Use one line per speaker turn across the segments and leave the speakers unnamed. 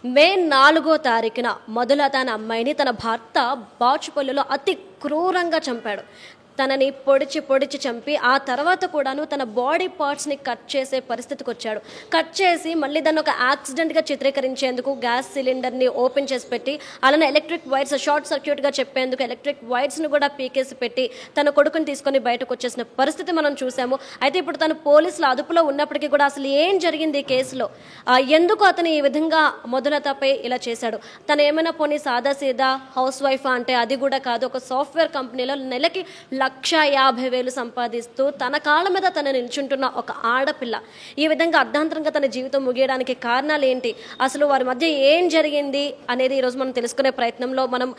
మే 4వ తారీఖున మధులత అనే అమ్మాయిని తన భర్త బాచుపల్లిలో అతి క్రూరంగా చంపాడు. తనని పొడిచి చంపి ఆ తర్వాత కూడాను తన బాడీ పార్ట్స్ని కట్ చేసే పరిస్థితికి వచ్చాడు. కట్ చేసి మళ్ళీ దాన్ని ఒక యాక్సిడెంట్గా చిత్రీకరించేందుకు గ్యాస్ సిలిండర్ని ఓపెన్ చేసి పెట్టి, అలానే ఎలక్ట్రిక్ వైర్స్ షార్ట్ సర్క్యూట్గా చెప్పేందుకు ఎలక్ట్రిక్ వైర్స్ని కూడా పీకేసి పెట్టి తన కొడుకుని తీసుకొని బయటకు వచ్చేసిన పరిస్థితి మనం చూసాము. అయితే ఇప్పుడు తను పోలీసుల అదుపులో ఉన్నప్పటికీ కూడా అసలు ఏం జరిగింది ఈ కేసులో, ఎందుకు అతను ఈ విధంగా మధులతపై ఇలా చేశాడు, తను ఏమైనా పోనీ సాదాసీదా హౌస్ వైఫ్ అంటే అది కూడా కాదు, ఒక సాఫ్ట్వేర్ కంపెనీలో నెలకి 1,50,000 సంపాదిస్తూ తన కాళ్ళ మీద తను నిల్చుంటున్న ఒక ఆడపిల్ల ఈ విధంగా అర్ధాంతరంగా తన జీవితం ముగియడానికి కారణాలు ఏంటి, అసలు వారి మధ్య ఏం జరిగింది అనేది ఈరోజు మనం తెలుసుకునే ప్రయత్నంలో మనం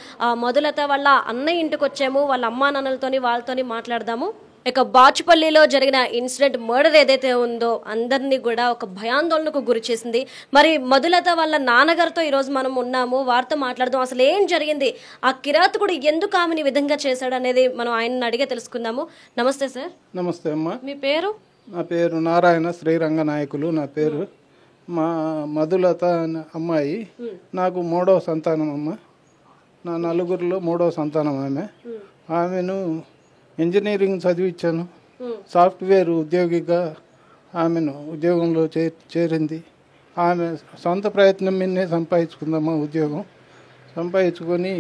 మధులత వాళ్ళ అన్నయ్య ఇంటికి వచ్చాము. వాళ్ళ అమ్మా నాన్నలతోని వాళ్ళతోని మాట్లాడదాము. ఇక బాచుపల్లిలో జరిగిన ఇన్సిడెంట్ మర్డర్ ఏదైతే ఉందో అందరినీ కూడా ఒక భయాందోళనకు గురి చేసింది. మరి మధులత వాళ్ళ నాన్నగారితో ఈరోజు మనం ఉన్నాము, వారితో మాట్లాడదాం. అసలు ఏం జరిగింది, ఆ కిరాతకుడు ఎందుకు ఆమెని విధంగా చేశాడు అనేది మనం ఆయన్ని అడిగే తెలుసుకుందాము. నమస్తే సార్.
నమస్తే అమ్మా.
మీ పేరు?
నా పేరు నారాయణ శ్రీరంగ నాయకులు. నా పేరు. మా మధులత అమ్మాయి నాకు 3వ సంతానం అమ్మ. నా నలుగురిలో 3వ సంతానం ఆమె. ఆమెను ఇంజనీరింగ్ చదివించాను. సాఫ్ట్వేర్ ఉద్యోగిగా ఆమెను ఉద్యోగంలో చేరింది. ఆమె సొంత ప్రయత్నం మీదనే సంపాదించుకుందమ్మా ఉద్యోగం. సంపాదించుకొని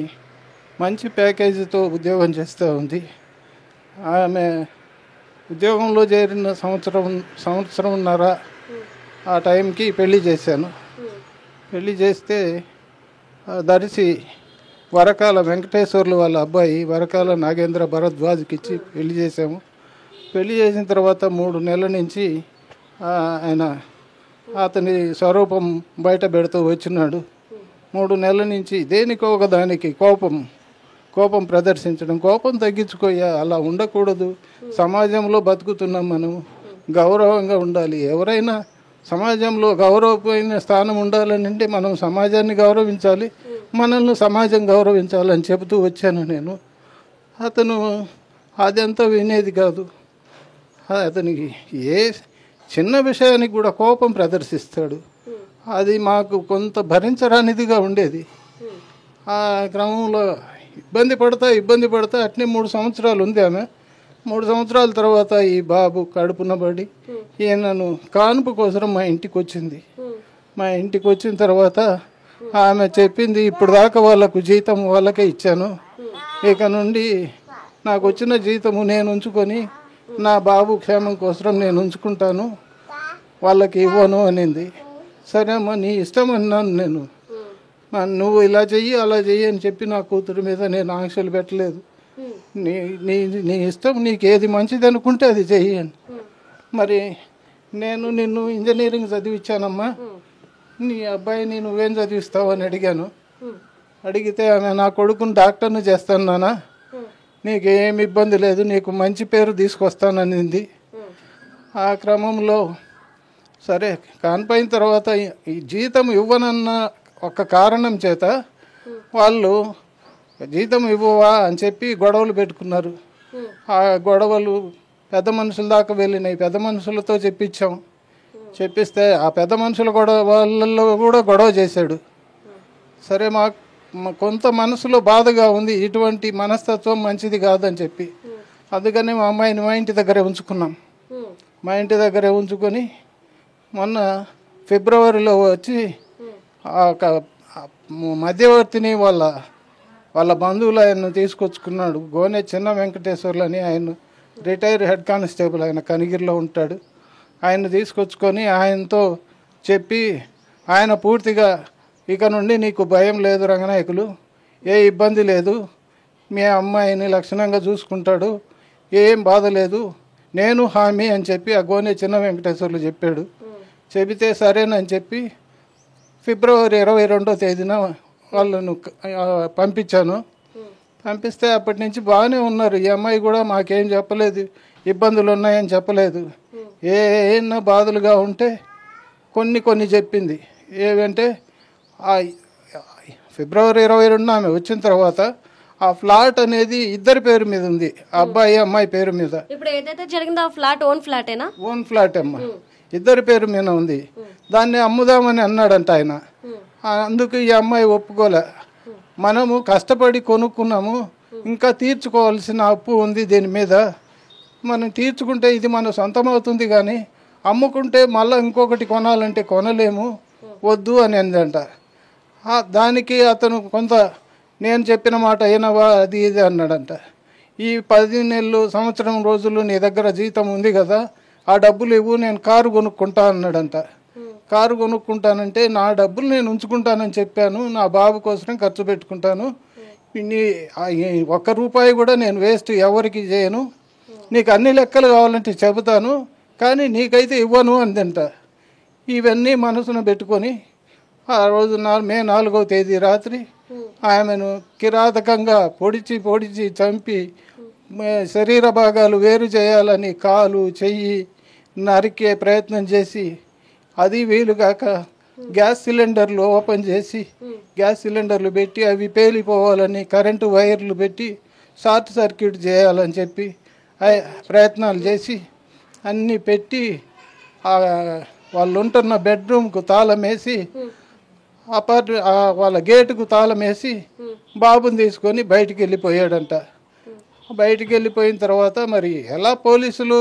మంచి ప్యాకేజీతో ఉద్యోగం చేస్తూ ఉంది. ఆమె ఉద్యోగంలో చేరిన సంవత్సరంన్నర ఆ టైంకి పెళ్లి చేశాను. పెళ్లి చేస్తే దర్శి వరకాల వెంకటేశ్వర్లు వాళ్ళ అబ్బాయి వరకాల నాగేంద్ర భరద్వాజ్కి ఇచ్చి పెళ్లి చేసాము. పెళ్లి చేసిన తర్వాత 3 నెలల నుంచి ఆయన అతని స్వరూపం బయట పెడుతూ వచ్చినాడు. 3 నెలల నుంచి దేనికో ఒకదానికి కోపం ప్రదర్శించడం. కోపం తగ్గించుకోయా, అలా ఉండకూడదు. సమాజంలో బతుకుతున్నాం, మనం గౌరవంగా ఉండాలి. ఎవరైనా సమాజంలో గౌరవమైన స్థానం ఉండాలని అంటే మనం సమాజాన్ని గౌరవించాలి, మనల్ని సమాజం గౌరవించాలని చెబుతూ వచ్చాను నేను. అతను అదంతా వినేది కాదు. అతనికి ఏ చిన్న విషయానికి కూడా కోపం ప్రదర్శిస్తాడు. అది మాకు కొంత భరించరానిదిగా ఉండేది. ఆ క్రమంలో ఇబ్బంది పడతా అట్నే 3 సంవత్సరాలు ఉంది ఆమె. 3 సంవత్సరాల తర్వాత ఈ బాబు కడుపున పడి ఈయనను కానుపు కోసం మా ఇంటికి వచ్చింది. మా ఇంటికి వచ్చిన తర్వాత ఆమె చెప్పింది, ఇప్పుడు దాకా వాళ్ళకు జీతం వాళ్ళకే ఇచ్చాను, ఇక నుండి నాకు వచ్చిన జీతము నేను ఉంచుకొని నా బాబు క్షేమం కోసం నేను ఉంచుకుంటాను, వాళ్ళకి ఇవ్వను అనింది. సరే అమ్మా, నీ ఇష్టం అన్నాను నేను. నువ్వు ఇలా చెయ్యి అలా చెయ్యి అని చెప్పి నా కూతురు మీద నేను ఆంక్షలు పెట్టలేదు. నీ ఇష్టం, నీకు ఏది మంచిది అనుకుంటే అది చెయ్యి అని. మరి నేను నిన్ను ఇంజనీరింగ్ చదివించానమ్మా, నీ అబ్బాయిని నువ్వేం చదివిస్తావు అని అడిగాను. అడిగితే ఆమె నా కొడుకుని డాక్టర్ని చేస్తాను నాన్న, నీకు ఏమి ఇబ్బంది లేదు, నీకు మంచి పేరు తీసుకొస్తాననింది. ఆ క్రమంలో సరే కానిపోయిన తర్వాత ఈ జీతం ఇవ్వనన్న ఒక కారణం చేత వాళ్ళు జీతం ఇవ్వవా అని చెప్పి గొడవలు పెట్టుకున్నారు. ఆ గొడవలు పెద్ద మనుషుల దాకా వెళ్ళినాయి. పెద్ద మనుషులతో చెప్పించాం. చెప్పిస్తే ఆ పెద్ద మనుషుల వాళ్ళల్లో కూడా గొడవ చేశాడు. సరే కొంత మనసులో బాధగా ఉంది, ఇటువంటి మనస్తత్వం మంచిది కాదని చెప్పి అందుకని మా అమ్మాయిని మా ఇంటి దగ్గరే ఉంచుకున్నాం. మా ఇంటి దగ్గరే ఉంచుకొని మొన్న ఫిబ్రవరిలో వచ్చి మధ్యవర్తిని వాళ్ళ బంధువులు ఆయన తీసుకొచ్చుకున్నాడు. గోనె చిన్న వెంకటేశ్వర్లు అని, ఆయన రిటైర్డ్ హెడ్ కానిస్టేబుల్, ఆయన కనిగిరిలో ఉంటాడు. ఆయన తీసుకొచ్చుకొని ఆయనతో చెప్పి, ఆయన పూర్తిగా ఇక నుండి నీకు భయం లేదు రంగనాయకులు, ఏ ఇబ్బంది లేదు, మీ అమ్మాయిని లక్షణంగా చూసుకుంటాడు, ఏం బాధ లేదు, నేను హామీ అని చెప్పి ఆ గోనె చిన్న వెంకటేశ్వర్లు చెప్పాడు. చెబితే సరేనని చెప్పి ఫిబ్రవరి 22వ తేదీన వాళ్ళను పంపించాను. పంపిస్తే అప్పటి నుంచి బాగానే ఉన్నారు. ఈ అమ్మాయి కూడా మాకేం చెప్పలేదు, ఇబ్బందులు ఉన్నాయని చెప్పలేదు. ఏమన్నా బాధలుగా ఉంటే కొన్ని చెప్పింది. ఏమంటే ఫిబ్రవరి 22న ఆమె వచ్చిన తర్వాత ఆ ఫ్లాట్ అనేది ఇద్దరి పేరు మీద ఉంది, అబ్బాయి అమ్మాయి పేరు మీద.
ఇప్పుడు ఏదైతే జరిగిందో ఆ ఫ్లాట్ ఓన్ ఫ్లాటేనా? ఓన్
ఫ్లాట్ అమ్మా, ఇద్దరి పేరు మీద ఉంది. దాన్ని అమ్ముదామని అన్నాడంట ఆయన. అందుకు ఈ అమ్మాయి ఒప్పుకోలే. మనము కష్టపడి కొనుక్కున్నాము, ఇంకా తీర్చుకోవాల్సిన అప్పు ఉంది దీని మీద. మనం తీర్చుకుంటే ఇది మన సొంతం అవుతుంది, కానీ అమ్ముకుంటే మళ్ళీ ఇంకొకటి కొనాలంటే కొనలేము, వద్దు అని అందంట. దానికి అతను కొంత నేను చెప్పిన మాట అయినవా అది ఇది అన్నాడంట. ఈ 10 నెలలు సంవత్సరం రోజులు నీ దగ్గర జీతం ఉంది కదా, ఆ డబ్బులు ఇవ్వు, నేను కారు కొనుక్కుంటా అన్నాడంట. కారు కొనుక్కుంటానంటే నా డబ్బులు నేను ఉంచుకుంటానని చెప్పాను, నా బాబు కోసం ఖర్చు పెట్టుకుంటాను, ₹1 కూడా నేను వేస్ట్ ఎవరికి చేయను, నీకు అన్ని లెక్కలు కావాలంటే చెబుతాను, కానీ నీకైతే ఇవ్వను అందంట. ఇవన్నీ మనసున పెట్టుకొని ఆ రోజు మే 4వ తేదీ రాత్రి ఆమెను కిరాతకంగా పొడిచి చంపి శరీర భాగాలు వేరు చేయాలని కాలు చెయ్యి నరికే ప్రయత్నం చేసి, అది వీలుగాక గ్యాస్ సిలిండర్లు ఓపెన్ చేసి గ్యాస్ సిలిండర్లు పెట్టి అవి పేలిపోవాలని కరెంటు వైర్లు పెట్టి షార్ట్ సర్క్యూట్ చేయాలని చెప్పి ప్రయత్నాలు చేసి అన్నీ పెట్టి వాళ్ళు ఉంటున్న బెడ్రూమ్కు తాళం వేసి వాళ్ళ గేటుకు తాళం వేసి బాబుని తీసుకొని బయటికి వెళ్ళిపోయాడంట. బయటికి వెళ్ళిపోయిన తర్వాత మరి ఎలా పోలీసులు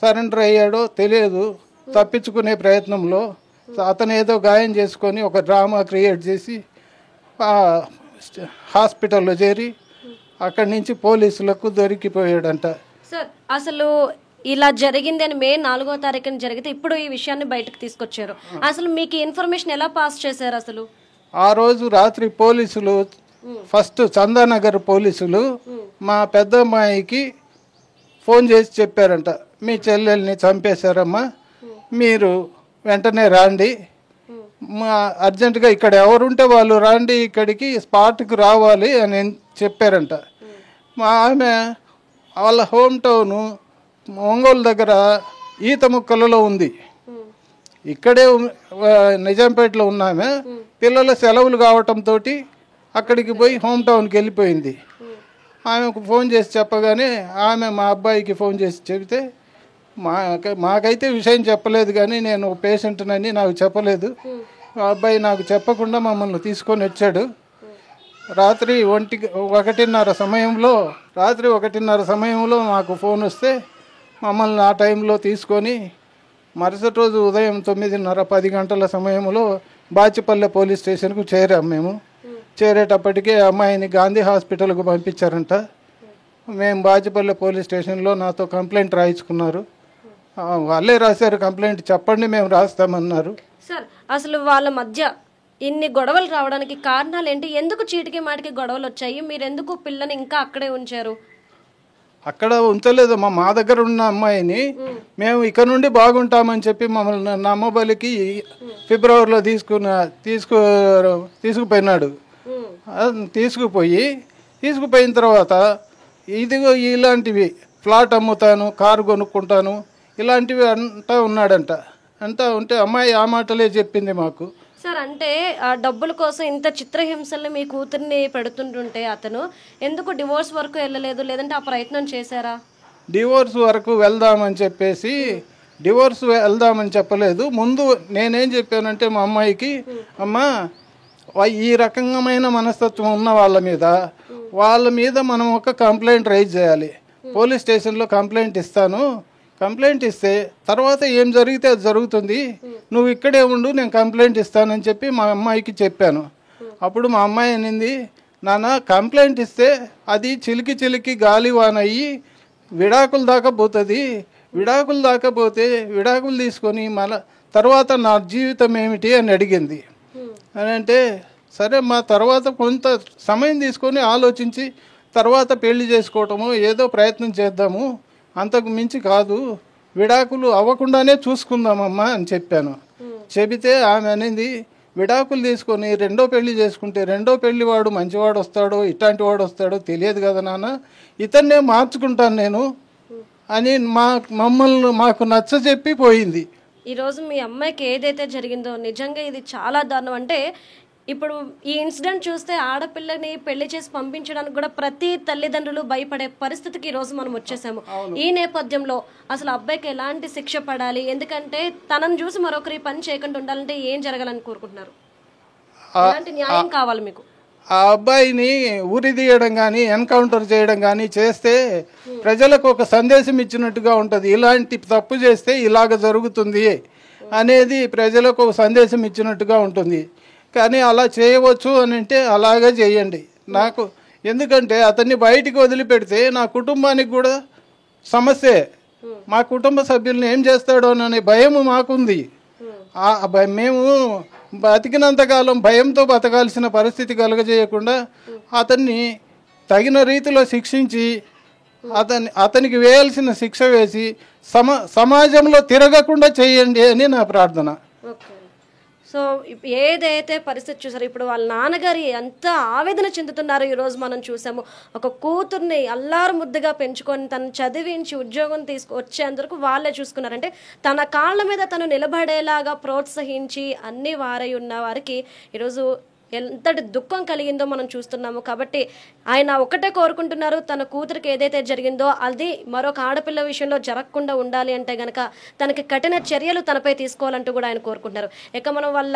సరెండర్ అయ్యాడో తెలియదు. తప్పించుకునే ప్రయత్నంలో అతను ఏదో గాయం చేసుకొని ఒక డ్రామా క్రియేట్ చేసి హాస్పిటల్లో చేరి అక్కడి నుంచి పోలీసులకు దొరికిపోయాడంట.
సార్ అసలు ఇలా జరిగింది అని మే 4వ తారీఖున జరిగితే ఇప్పుడు ఈ విషయాన్ని బయటకు తీసుకొచ్చారు. అసలు మీకు ఇన్ఫర్మేషన్ ఎలా పాస్ చేశారు? అసలు
ఆ రోజు రాత్రి పోలీసులు ఫస్ట్ చందానగర్ పోలీసులు మా పెద్ద అమ్మాయికి ఫోన్ చేసి చెప్పారంట, మీ చెల్లెల్ని చంపేశారమ్మా, మీరు వెంటనే రాండి, మా అర్జెంటుగా ఇక్కడ ఎవరుంటే వాళ్ళు రాండి, ఇక్కడికి స్పాట్కి రావాలి అని చెప్పారంట. మా ఆమె వాళ్ళ హోమ్ టౌను ఒంగోలు దగ్గర ఈతముక్కలలో ఉంది. ఇక్కడే నిజాంపేటలో ఉన్నామే. పిల్లల సెలవులు కావటంతో అక్కడికి పోయి హోమ్ టౌన్కి వెళ్ళిపోయింది. ఆమెకు ఫోన్ చేసి చెప్పగానే ఆమె మా అబ్బాయికి ఫోన్ చేసి చెబితే మాకైతే విషయం చెప్పలేదు, కానీ నేను పేషెంట్నని నాకు చెప్పలేదు. మా అబ్బాయి నాకు చెప్పకుండా మమ్మల్ని తీసుకొని వచ్చాడు. రాత్రి 1:30 సమయంలో మాకు ఫోన్ వస్తే మమ్మల్ని ఆ టైంలో తీసుకొని మరుసటి రోజు ఉదయం 9:30-10 గంటల సమయంలో బాచిపల్లె పోలీస్ స్టేషన్కు చేరాము. మేము చేరేటప్పటికే అమ్మాయిని గాంధీ హాస్పిటల్కు పంపించారంట. మేము బాచిపల్లె పోలీస్ స్టేషన్లో నాతో కంప్లైంట్ రాయించుకున్నారు. వాళ్ళే రాశారు కంప్లైంట్, చెప్పండి మేము రాస్తామన్నారు.
సార్ అసలు వాళ్ళ మధ్య ఇన్ని గొడవలు రావడానికి కారణాలు ఏంటి? ఎందుకు చీటికి మాటికి గొడవలు వచ్చాయి? మీరు ఎందుకు పిల్లని ఇంకా అక్కడే ఉంచారు?
అక్కడ ఉంచలేదు, మా దగ్గర ఉన్న అమ్మాయిని మేము ఇక్కడ నుండి బాగుంటామని చెప్పి మమ్మల్ని నమ్మబలికి ఫిబ్రవరిలో తీసుకుపోయినాడు. తీసుకుపోయిన తర్వాత ఇదిగో ఇలాంటివి ఫ్లాట్ అమ్ముతాను, కారు కొనుక్కుంటాను, ఇలాంటివి అంటా ఉన్నాడంట. అంటా ఉంటే అమ్మాయి ఆ మాటలే చెప్పింది మాకు.
సార్ అంటే ఆ డబ్బుల కోసం ఇంత చిత్రహింసల్ని మీ కూతుర్ని పెడుతుంటుంటే అతను ఎందుకు డివోర్స్ వరకు వెళ్ళలేదు? లేదంటే ఆ ప్రయత్నం చేశారా?
డివోర్స్ వరకు వెళ్దామని చెప్పలేదు. ముందు నేనేం చెప్పానంటే మా అమ్మాయికి, అమ్మా ఈ రకమైన మనస్తత్వం ఉన్న వాళ్ళ మీద మనం ఒక కంప్లైంట్ రైజ్ చేయాలి. పోలీస్ స్టేషన్లో కంప్లైంట్ ఇస్తాను, కంప్లైంట్ ఇస్తే తర్వాత ఏం జరిగితే అది జరుగుతుంది, నువ్వు ఇక్కడే ఉండు, నేను కంప్లైంట్ ఇస్తానని చెప్పి మా అమ్మాయికి చెప్పాను. అప్పుడు మా అమ్మాయి అనింది, నాన్న కంప్లైంట్ ఇస్తే అది చిలికి గాలివాన అయ్యి విడాకుల దాకా పోతుంది, విడాకులు తీసుకొని మళ్ళా తర్వాత నా జీవితం ఏమిటి అని అడిగింది. అని అంటే సరే మా తర్వాత కొంత సమయం తీసుకొని ఆలోచించి తర్వాత పెళ్లి చేసుకోవటము ఏదో ప్రయత్నం చేద్దాము, అంతకు మించి కాదు, విడాకులు అవ్వకుండానే చూసుకుందామమ్మా అని చెప్పాను. చెబితే ఆమె అనేది, విడాకులు తీసుకొని రెండో పెళ్లి చేసుకుంటే రెండో పెళ్లి వాడు మంచివాడు వస్తాడో ఇట్లాంటి వాడు వస్తాడో తెలియదు కదా నాన్న, ఇతన్నే మార్చుకుంటాను నేను అని మాకు నచ్చ చెప్పి పోయింది.
ఈరోజు మీ అమ్మాయికి ఏదైతే జరిగిందో నిజంగా ఇది చాలా దారుణం. అంటే ఇప్పుడు ఈ ఇన్సిడెంట్ చూస్తే ఆడపిల్లని పెళ్లి చేసి పంపించడానికి కూడా ప్రతి తల్లిదండ్రులు భయపడే పరిస్థితికి ఈరోజు మనం వచ్చేసాము. ఈ నేపథ్యంలో అసలు అబ్బాయికి ఎలాంటి శిక్ష పడాలి? ఎందుకంటే తనను చూసి మరొకరి పని చేయకుండా ఉండాలంటే ఏం జరగాలని కోరుకుంటున్నారు? ఎలాంటి న్యాయం కావాలి మీకు?
ఆ అబ్బాయిని ఉరి తీయడం కానీ ఎన్కౌంటర్ చేయడం కానీ చేస్తే ప్రజలకు ఒక సందేశం ఇచ్చినట్టుగా ఉంటుంది. ఇలాంటి తప్పు చేస్తే ఇలాగ జరుగుతుంది అనేది ప్రజలకు ఒక సందేశం ఇచ్చినట్టుగా ఉంటుంది. కానీ అలా చేయవచ్చు అని అంటే అలాగే చేయండి. నాకు ఎందుకంటే అతన్ని బయటికి వదిలిపెడితే నా కుటుంబానికి కూడా సమస్యే. మా కుటుంబ సభ్యులను ఏం చేస్తాడో అనే భయం మాకుంది. మేము బతికినంతకాలం భయంతో బతకాల్సిన పరిస్థితి కలుగజేయకుండా అతన్ని తగిన రీతిలో శిక్షించి అతనికి వేయాల్సిన శిక్ష వేసి సమాజంలో తిరగకుండా చేయండి అని నా ప్రార్థన.
సో ఏదైతే పరిస్థితి చూసారో ఇప్పుడు వాళ్ళ నాన్నగారు ఎంత ఆవేదన చెందుతున్నారో ఈరోజు మనం చూసాము. ఒక కూతుర్ని అల్లారు ముద్దుగా పెంచుకొని తను చదివించి ఉద్యోగం వచ్చేందుకు వాళ్ళే చూసుకున్నారంటే తన కాళ్ళ మీద తను నిలబడేలాగా ప్రోత్సహించి అన్ని వారై ఉన్న వారికి ఈరోజు ఎంతటి దుఃఖం కలిగిందో మనం చూస్తున్నాము. కాబట్టి ఆయన ఒకటే కోరుకుంటున్నారు, తన కూతురికి ఏదైతే జరిగిందో అది మరొక ఆడపిల్ల విషయంలో జరగకుండా ఉండాలి అంటే గనక తనకి కఠిన చర్యలు తనపై తీసుకోవాలంటూ కూడా ఆయన కోరుకుంటున్నారు. ఇక మనం వాళ్ళ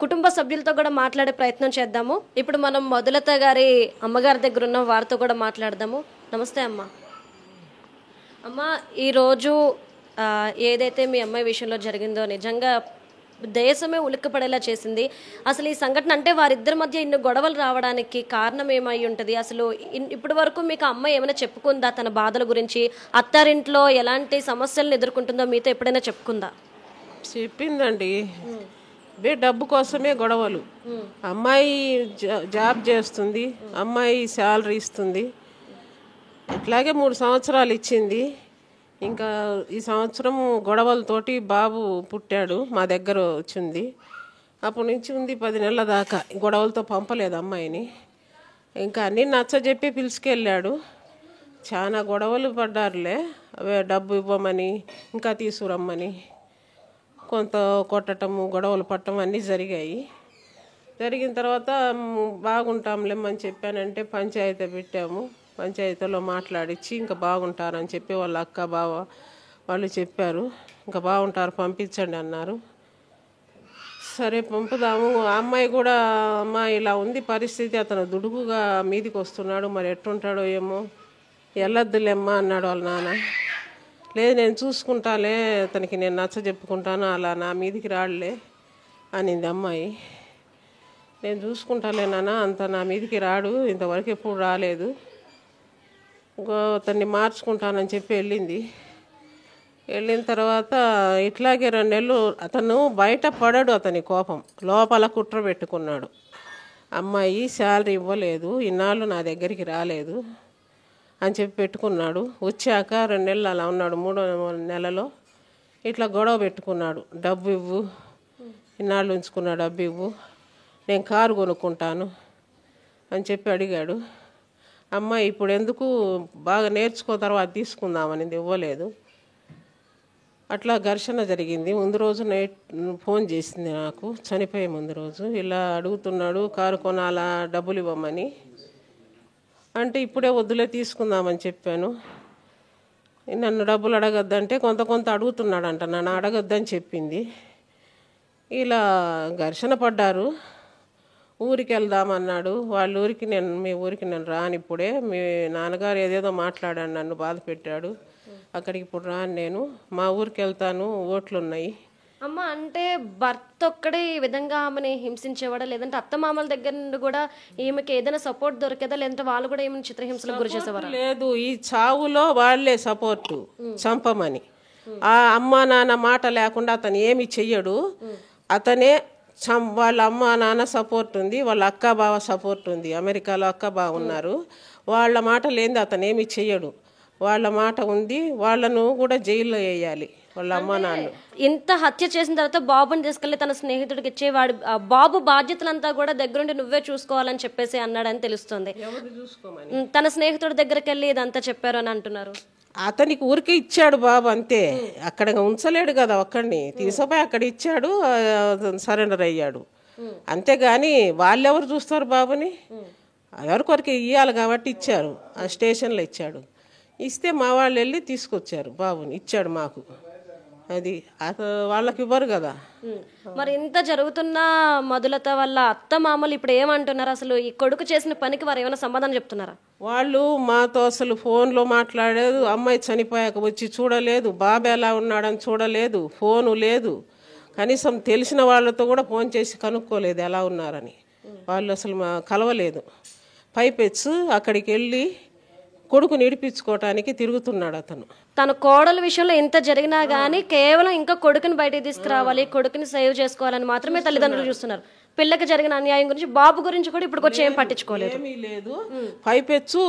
కుటుంబ సభ్యులతో కూడా మాట్లాడే ప్రయత్నం చేద్దాము. ఇప్పుడు మనం మొదలత గారి అమ్మగారి దగ్గర ఉన్న వారితో కూడా మాట్లాడదాము. నమస్తే అమ్మ. అమ్మ, ఈరోజు ఏదైతే మీ అమ్మాయి విషయంలో జరిగిందో నిజంగా దేశమే ఉలిక్కిపడేలా చేసింది. అసలు ఈ సంఘటన అంటే వారిద్దరి మధ్య ఇన్ని గొడవలు రావడానికి కారణం ఏమై ఉంటుంది? అసలు ఇప్పటి వరకు మీకు అమ్మాయి ఏమైనా చెప్పుకుందా తన బాధల గురించి? అత్తారింట్లో ఎలాంటి సమస్యలను ఎదుర్కొంటుందో మీతో ఎప్పుడైనా చెప్పుకుందా?
చెప్పిందండి. డబ్బు కోసమే గొడవలు. అమ్మాయి జాబ్ చేస్తుంది, అమ్మాయి శాలరీ ఇస్తుంది, ఇట్లాగే 3 సంవత్సరాలు ఇచ్చింది. ఇంకా ఈ సంవత్సరం గొడవలతోటి బాబు పుట్టాడు, మా దగ్గర వచ్చింది. అప్పటి నుంచి ఉంది 10 నెలల దాకా గొడవలతో పంపలేదు అమ్మాయిని. ఇంకా అన్నీ నచ్చజెప్పి పిలుచుకెళ్ళాడు. చాలా గొడవలు పడ్డారులే. అవే డబ్బు ఇవ్వమని, ఇంకా తీసుకురమ్మని, కొంత కొట్టటము, గొడవలు పట్టడం అన్నీ జరిగాయి. జరిగిన తర్వాత బాగుంటాంలేమని చెప్పానంటే పంచాయతీ పెట్టాము. పంచాయతీలో మాట్లాడించి ఇంకా బాగుంటారని చెప్పి వాళ్ళ అక్క బావ వాళ్ళు చెప్పారు. ఇంకా బాగుంటారు పంపించండి అన్నారు. సరే పంపుదాము. ఆ అమ్మాయి కూడా అమ్మ ఇలా ఉంది పరిస్థితి, అతను దుడుగుగా మీదికి వస్తున్నాడు, మరి ఎట్టుంటాడో ఏమో, వెళ్ళొద్దులేమ్మా అన్నాడు వాళ్ళ నాన్న. లేదు నేను చూసుకుంటాలే, అతనికి నేను నచ్చ చెప్పుకుంటాను, అలా నా మీదికి రాడులే అనింది అమ్మాయి. నేను చూసుకుంటాలే నాన్న, అంత నా మీదికి రాడు, ఇంతవరకు ఎప్పుడు రాలేదు, అతన్ని మార్చుకుంటానని చెప్పి వెళ్ళింది. వెళ్ళిన తర్వాత ఇట్లాగే 2 నెలలు అతను బయట పడాడు. అతని కోపం లోపల కుట్ర పెట్టుకున్నాడు. అమ్మాయి శాలరీ ఇవ్వలేదు, ఇన్నాళ్ళు నా దగ్గరికి రాలేదు అని చెప్పి పెట్టుకున్నాడు. వచ్చాక 2 నెలలు అలా ఉన్నాడు. 3వ నెలలో ఇట్లా గొడవ పెట్టుకున్నాడు. డబ్బు ఇవ్వు, ఇన్నాళ్ళు ఉంచుకున్నాడు, డబ్బు ఇవ్వు, నేను కారు కొనుక్కుంటాను అని చెప్పి అడిగాడు. అమ్మాయి ఇప్పుడు ఎందుకు బాగా నేర్చుకో తర్వాత తీసుకుందామని ఇవ్వలేదు. అట్లా ఘర్షణ జరిగింది. ముందు రోజు నైట్ ఫోన్ చేసింది నాకు, చనిపోయే ముందు రోజు. ఇలా అడుగుతున్నాడు, కారు కొనాలా, డబ్బులు ఇవ్వమని. అంటే ఇప్పుడే వద్దులే తీసుకుందామని చెప్పాను. నన్ను డబ్బులు అడగద్దంటే కొంత అడుగుతున్నాడంట, నన్ను అడగద్దని చెప్పింది. ఇలా ఘర్షణ పడ్డారు. ఊరికి వెళ్దామన్నాడు. వాళ్ళ ఊరికి మీ ఊరికి నేను రాను ఇప్పుడే, మీ నాన్నగారు ఏదేదో మాట్లాడాడు, నన్ను బాధ పెట్టాడు, అక్కడికి ఇప్పుడు రాను, నేను మా ఊరికి వెళ్తాను, ఓట్లు ఉన్నాయి.
అమ్మ, అంటే భర్త ఒక్కడే ఈ విధంగా ఆమెని హింసించేవాడా, లేదంటే అత్తమామల దగ్గర నుండి కూడా ఈమెకి ఏదైనా సపోర్ట్ దొరికేదా, లేదంటే వాళ్ళు కూడా ఏమైనా చిత్రహింసలకు గురి చేసేవారా?
లేదు, ఈ చావులో వాళ్ళే సపోర్టు, చంపమని. ఆ అమ్మ నాన్న మాట లేకుండా అతను ఏమి చెయ్యడు. అతనే వాళ్ళ అమ్మ నాన్న సపోర్ట్ ఉంది, వాళ్ళ అక్క బావ సపోర్ట్ ఉంది. అమెరికాలో అక్క బావ ఉన్నారు. వాళ్ళ మాట లేనిది అతను ఏమి చెయ్యడు. వాళ్ళ మాట ఉంది. వాళ్ళను కూడా జైల్లో వేయాలి వాళ్ళ అమ్మ నాన్న.
ఇంత హత్య చేసిన తర్వాత బాబుని తీసుకెళ్లి తన స్నేహితుడికి ఇచ్చేవాడు. బాబు బాధ్యతలంతా కూడా దగ్గరుండి నువ్వే చూసుకోవాలని చెప్పేసి అన్నాడని తెలుస్తుంది. తన స్నేహితుడి దగ్గరికి వెళ్ళి ఇదంతా చెప్పారు అని అంటున్నారు.
అతనికి ఊరికే ఇచ్చాడు బాబు, అంతే. అక్కడ ఉంచలేడు కదా ఒక్కడిని, తీసుకుపోయి అక్కడ ఇచ్చాడు, సరెండర్ అయ్యాడు. అంతేగాని వాళ్ళెవరు చూస్తారు బాబుని? ఎవరికొరికి ఇవ్వాలి కాబట్టి ఇచ్చారు. ఆ స్టేషన్లో ఇచ్చాడు. ఇస్తే మా వాళ్ళు వెళ్ళి తీసుకొచ్చారు బాబుని, ఇచ్చాడు మాకు. అది వాళ్ళకి ఇవ్వరు కదా.
మరి ఇంత జరుగుతున్న మధులత వల్ల అత్త మామలు ఇప్పుడు ఏమంటున్నారు? అసలు ఈ కొడుకు చేసిన పనికి వారు ఏమైనా సమాధానం చెప్తున్నారా?
వాళ్ళు మాతో అసలు ఫోన్లో మాట్లాడలేదు, అమ్మాయి చనిపోయాక వచ్చి చూడలేదు, బాబు ఎలా ఉన్నాడని చూడలేదు, ఫోను లేదు, కనీసం తెలిసిన వాళ్ళతో కూడా ఫోన్ చేసి కనుక్కోలేదు ఎలా ఉన్నారని. వాళ్ళు అసలు కలవలేదు. పైపెచ్చు అక్కడికి వెళ్ళి కొడుకు నిడిపించుకోవటానికి తిరుగుతున్నాడు అతను.
తన కోడల విషయంలో ఎంత జరిగినా గానీ కేవలం ఇంకా కొడుకుని బయటికి తీసుకురావాలి, కొడుకుని సేవ్ చేసుకోవాలని మాత్రమే తల్లిదండ్రులు చూస్తున్నారు. పిల్లకి జరిగిన అన్యాయం గురించి, బాబు గురించి కూడా ఇప్పుడు వచ్చి ఏం పట్టించుకోలేదు.
ఏమీ లేదు. పైపెచ్చు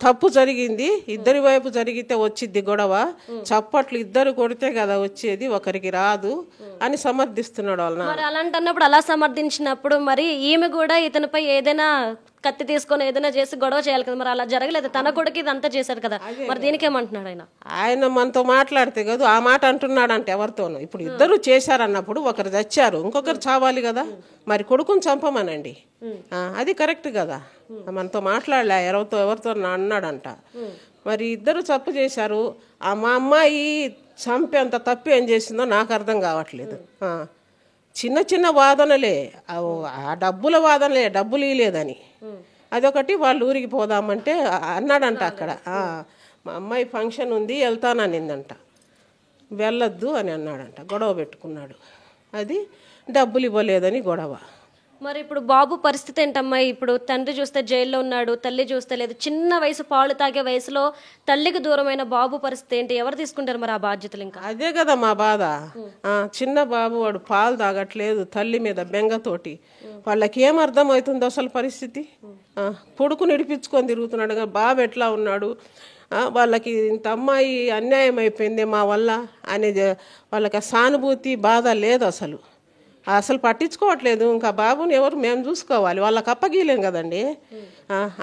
తప్పు జరిగింది, ఇద్దరి వైపు జరిగితే వచ్చిద్ది గొడవ, చప్పట్లు ఇద్దరు కొడితే కదా వచ్చేది, ఒకరికి రాదు అని సమర్థిస్తున్నాడు వాళ్ళ.
మరి అలాంటి అన్నప్పుడు, అలా సమర్థించినప్పుడు మరి ఈమె కూడా ఇతనిపై ఏదైనా కత్తి తీసుకొని ఏదైనా చేసి గొడవ చేయాలి కదా. మరి అలా జరగలేదు. తన కొడుకు ఇదంతా చేశారు కదా, మరి దీనికి ఏమంటున్నాడు ఆయన?
ఆయన మనతో మాట్లాడితే కదా ఆ మాట అంటున్నాడంటే ఎవరితోనూ. ఇప్పుడు ఇద్దరు చేశారన్నప్పుడు ఒకరు చచ్చారు, ఇంకొకరు చావాలి కదా, మరి కొడుకుని చంపమనండి, అది కరెక్ట్ కదా. మనతో మాట్లాడలే, ఎవరితో అన్నాడంట. మరి ఇద్దరు తప్పు చేశారు. మా అమ్మాయి చంపేంత తప్పు ఏం చేసిందో నాకు అర్థం కావట్లేదు. చిన్న చిన్న వాదనలే, ఆ డబ్బుల వాదనలే, డబ్బులు ఇవ్వలేదని అదొకటి. వాళ్ళు ఊరికి పోదామంటే అన్నాడంట అక్కడ, మా అమ్మాయి ఫంక్షన్ ఉంది వెళ్తాననిందంట, వెళ్ళొద్దు అని అన్నాడంట, గొడవ పెట్టుకున్నాడు. అది డబ్బులు ఇవ్వలేదని గొడవ.
మరి ఇప్పుడు బాబు పరిస్థితి ఏంటమ్మా? ఇప్పుడు తండ్రి చూస్తే జైల్లో ఉన్నాడు, తల్లి చూస్తే లేదు. చిన్న వయసు పాలు తాగే వయసులో తల్లికి దూరమైన బాబు పరిస్థితి ఏంటి? ఎవరు తీసుకుంటారు మరి ఆ బాధ్యతలు? ఇంకా
అదే కదా మా బాధ. చిన్న బాబు వాడు పాలు తాగట్లేదు, తల్లి మీద బెంగతోటి. వాళ్ళకి ఏం అర్థం అవుతుందో అసలు పరిస్థితి? కొడుకు నిడిపించుకొని తిరుగుతున్నాడు కదా, బాబు ఎట్లా ఉన్నాడు, వాళ్ళకి ఇంత అమ్మాయి అన్యాయం అయిపోయింది మా వల్ల అనేది వాళ్ళకి సానుభూతి బాధ లేదు అసలు. అసలు పట్టించుకోవట్లేదు. ఇంకా బాబుని ఎవరు మేము చూసుకోవాలి, వాళ్ళకి అప్పగీయలేం కదండి.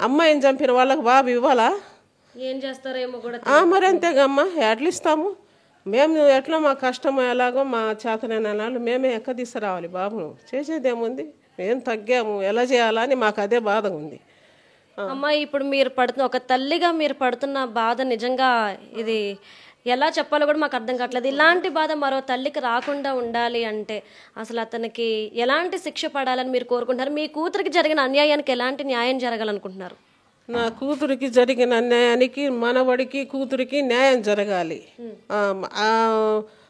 అమ్మాయిని చంపిన వాళ్ళకి బాబు ఇవ్వాలా?
ఏం చేస్తారేమో కూడా.
మరి అంతేగమ్మా, ఎట్లా ఇస్తాము మేము? ఎట్లా మా కష్టం ఎలాగో మా చేతనైన వాళ్ళు మేమే ఎక్క తీసుకురావాలి బాబును. చేసేదేముంది, మేము తగ్గాము, ఎలా చేయాలని మాకు అదే బాధ ఉంది.
అమ్మాయి ఇప్పుడు మీరు పడుతున్న, ఒక తల్లిగా మీరు పడుతున్న బాధ నిజంగా ఇది ఎలా చెప్పాలో కూడా మాకు అర్థం కావట్లేదు. ఇలాంటి బాధ మరో తల్లికి రాకుండా ఉండాలి అంటే అసలు అతనికి ఎలాంటి శిక్ష పడాలని మీరు కోరుకుంటున్నారు? మీ కూతురికి జరిగిన అన్యాయానికి ఎలాంటి న్యాయం జరగాలనుకుంటున్నారు?
నా కూతురికి జరిగిన అన్యాయానికి మనవడికి కూతురికి న్యాయం జరగాలి.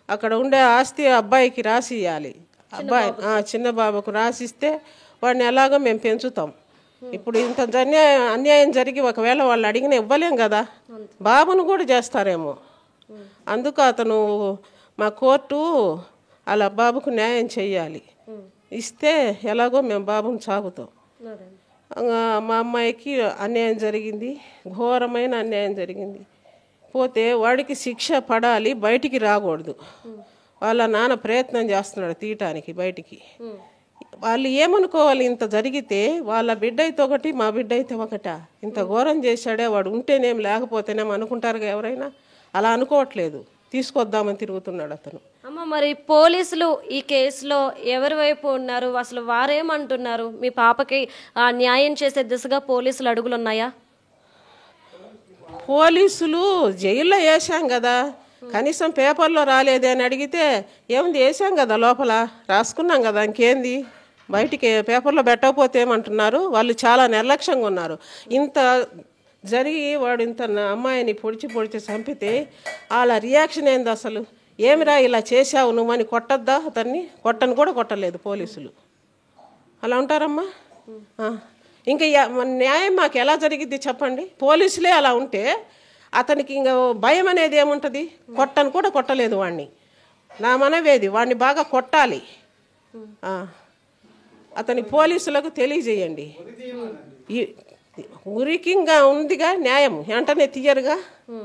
అక్కడ ఉండే ఆస్తి అబ్బాయికి రాసి ఇవ్వాలి. అబ్బాయి చిన్న బాబుకు రాసిస్తే వాడిని ఎలాగో మేము పెంచుతాం. ఇప్పుడు ఇంత అన్యాయం జరిగి ఒకవేళ వాళ్ళు అడిగిన ఇవ్వలేం కదా, బాబును కూడా చేస్తారేమో. అందుకు అతను మా కోర్టు అలా బాబుకు న్యాయం చెయ్యాలి. ఇస్తే ఎలాగో మేము బాబుని సాగుతాం. మా అమ్మాయికి అన్యాయం జరిగింది, ఘోరమైన అన్యాయం జరిగింది. పోతే వాడికి శిక్ష పడాలి, బయటికి రాకూడదు. వాళ్ళ నాన్న ప్రయత్నం చేస్తున్నాడు తీయటానికి బయటికి. వాళ్ళు ఏమనుకోవాలి, ఇంత జరిగితే వాళ్ళ బిడ్డ అయితే ఒకటి, మా బిడ్డ అయితే ఒకటా? ఇంత ఘోరం చేశాడే, వాడు ఉంటేనేం లేకపోతేనేం అనుకుంటారుగా ఎవరైనా. అలా అనుకోవట్లేదు, తీసుకొద్దామని తిరుగుతున్నాడు అతను.
అమ్మ, మరి పోలీసులు ఈ కేసులో ఎవరి వైపు ఉన్నారు? అసలు వారేమంటున్నారు? మీ పాపకి న్యాయం చేసే దిశగా పోలీసులు అడుగులు ఉన్నాయా?
పోలీసులు జైల్లో వేసాం కదా, కనీసం పేపర్లో రాలేదే అని అడిగితే ఏముంది, వేసాం కదా లోపల రాసుకున్నాం కదా, ఇంకేంది, బయటికి పేపర్లో పెట్టకపోతే ఏమంటున్నారు. వాళ్ళు చాలా నిర్లక్ష్యంగా ఉన్నారు. ఇంత జరిగి వాడు ఇంత అమ్మాయిని పొడిచి చంపితే వాళ్ళ రియాక్షన్ ఏంది అసలు? ఏమిరా ఇలా చేశావు నువ్వని కొట్టద్దా అతన్ని? కొట్టని కూడా కొట్టలేదు పోలీసులు. అలా ఉంటారమ్మా. ఇంకా న్యాయం మాకు ఎలా జరిగిద్ది చెప్పండి? పోలీసులే అలా ఉంటే అతనికి ఇంకా భయం అనేది ఏముంటుంది? కొట్టని కూడా కొట్టలేదు వాడిని. నా మనవేది, వాడిని బాగా కొట్టాలి. అతని పోలీసులకు తెలియజేయండి. ఉరికింగా ఉందిగా న్యాయం, వెంటనే తీయరుగా,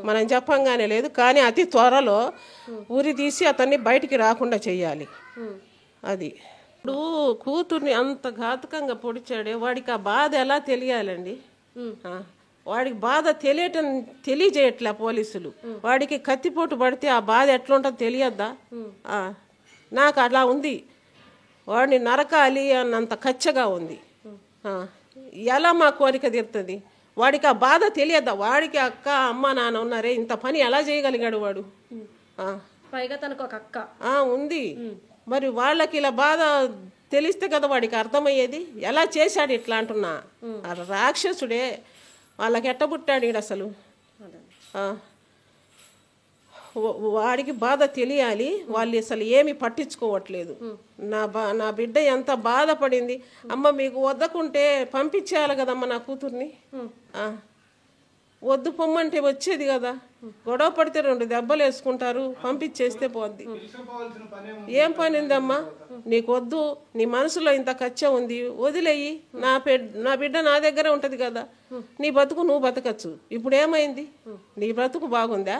మనం చెప్పంగానే లేదు. కానీ అతి త్వరలో ఉరి తీసి అతన్ని బయటికి రాకుండా చెయ్యాలి. అది ఇప్పుడు కూతుర్ని అంత ఘాతుకంగా పొడిచాడే, వాడికి ఆ బాధ ఎలా తెలియాలండి? వాడికి బాధ తెలియజేయట్లే పోలీసులు. వాడికి కత్తిపోటు పడితే ఆ బాధ ఎట్లుంటుందో తెలియద్దా? నాకు అలా ఉంది, వాడిని నరకాలి అన్నంత కచ్చగా ఉంది. ఎలా మా కోరిక తీరుతుంది? వాడికి ఆ బాధ తెలియద్దా? వాడికి అక్క అమ్మ నాన్న ఉన్నారే, ఇంత పని ఎలా చేయగలిగాడు వాడు?
పైగా తనకు ఒక అక్క.
ఉంది. మరి వాళ్ళకి ఇలా బాధ తెలిస్తే కదా వాడికి అర్థమయ్యేది. ఎలా చేశాడు ఇట్లా అంటున్నా, రాక్షసుడే. వాళ్ళకి ఎట్టబుట్టాడు ఈడు అసలు. వాడికి బాధ తెలియాలి. వాళ్ళు అసలు ఏమి పట్టించుకోవట్లేదు. నా బిడ్డ ఎంత బాధపడింది. అమ్మ మీకు వద్దకుంటే పంపించేయాలి కదమ్మ నా కూతుర్ని. వద్దు పొమ్మంటే వచ్చేది కదా. గొడవ పడితే 2 దెబ్బలు వేసుకుంటారు, పంపించేస్తే పోద్ది. ఏం పని ఉందమ్మా నీకు? వద్దు, నీ మనసులో ఇంత కచ్చ ఉంది, వదిలేయి. నా బిడ్డ నా దగ్గరే ఉంటది కదా. నీ బతుకు నువ్వు బతకచ్చు. ఇప్పుడు ఏమైంది? నీ బ్రతుకు బాగుందా?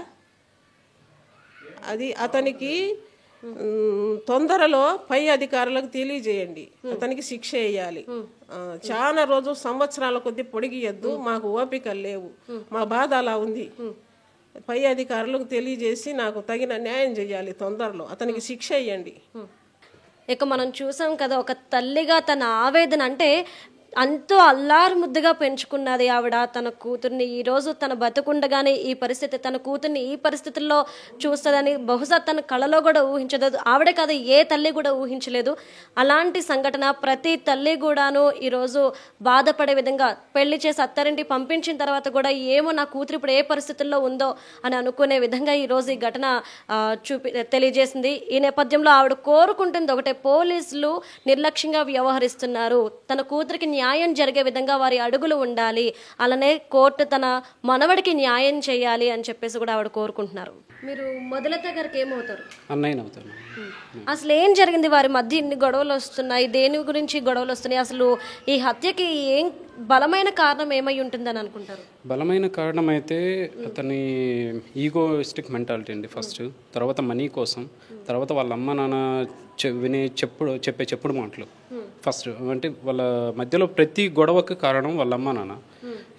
అది అతనికి తొందరలో పై అధికారులకు తెలియజేయండి. అతనికి శిక్ష వేయాలి. చాలా రోజు సంవత్సరాల కొద్ది పొడిగియద్దు. మాకు ఓపికలు లేవు. మా బాధ అలా ఉంది. పై అధికారులకు తెలియజేసి నాకు తగిన న్యాయం చేయాలి. తొందరలో అతనికి శిక్ష వేయండి.
ఇక మనం చూసాం కదా, ఒక తల్లిగా తన ఆవేదన. అంటే అంతో అల్లారు ముద్దుగా పెంచుకున్నది ఆవిడ తన కూతుర్ని. ఈరోజు తన బతుకుండగానే ఈ పరిస్థితి, తన కూతుర్ని ఈ పరిస్థితుల్లో చూస్తుందని బహుశా తన కళలో కూడా ఊహించలేదు. ఆవిడే కాదు, ఏ తల్లి కూడా ఊహించలేదు. అలాంటి సంఘటన ప్రతి తల్లి కూడాను ఈరోజు బాధపడే విధంగా, పెళ్లి చేసి అత్తారింటి పంపించిన తర్వాత కూడా ఏమో నా కూతురు ఇప్పుడు ఏ పరిస్థితుల్లో ఉందో అని అనుకునే విధంగా ఈరోజు ఈ ఘటన తెలియజేసింది. ఈ నేపథ్యంలో ఆవిడ కోరుకుంటుంది ఒకటే, పోలీసులు నిర్లక్ష్యంగా వ్యవహరిస్తున్నారు. తన కూతురికి న్యాయం జరిగే విధంగా వారి అడుగులు ఉండాలి. అలానే కోర్టు తన మనవడికి న్యాయం చేయాలి అని చెప్పేసి కూడా ఆవిడ కోరుకుంటున్నారు. మీరు మొదలత గారికి ఏమవుతారు?
అన్నయ్య అవుతాను.
అసలు ఏం జరిగింది? వారి మధ్య ఇన్ని గొడవలు వస్తున్నాయి, దేని గురించి గొడవలు వస్తున్నాయి? అసలు ఈ హత్యకి ఏం బలమైన కారణం ఏమై ఉంటుందని అనుకుంటారు?
బలమైన కారణం అయితే అతని ఈగోయిస్టిక్ మెంటాలిటీ అండి ఫస్ట్. తర్వాత మనీ కోసం, తర్వాత వాళ్ళ అమ్మ నాన్న చెప్పే చెప్పుడు మాటలు ఫస్ట్. అంటే వాళ్ళ మధ్యలో ప్రతి గొడవకి కారణం వాళ్ళ అమ్మ నాన్న.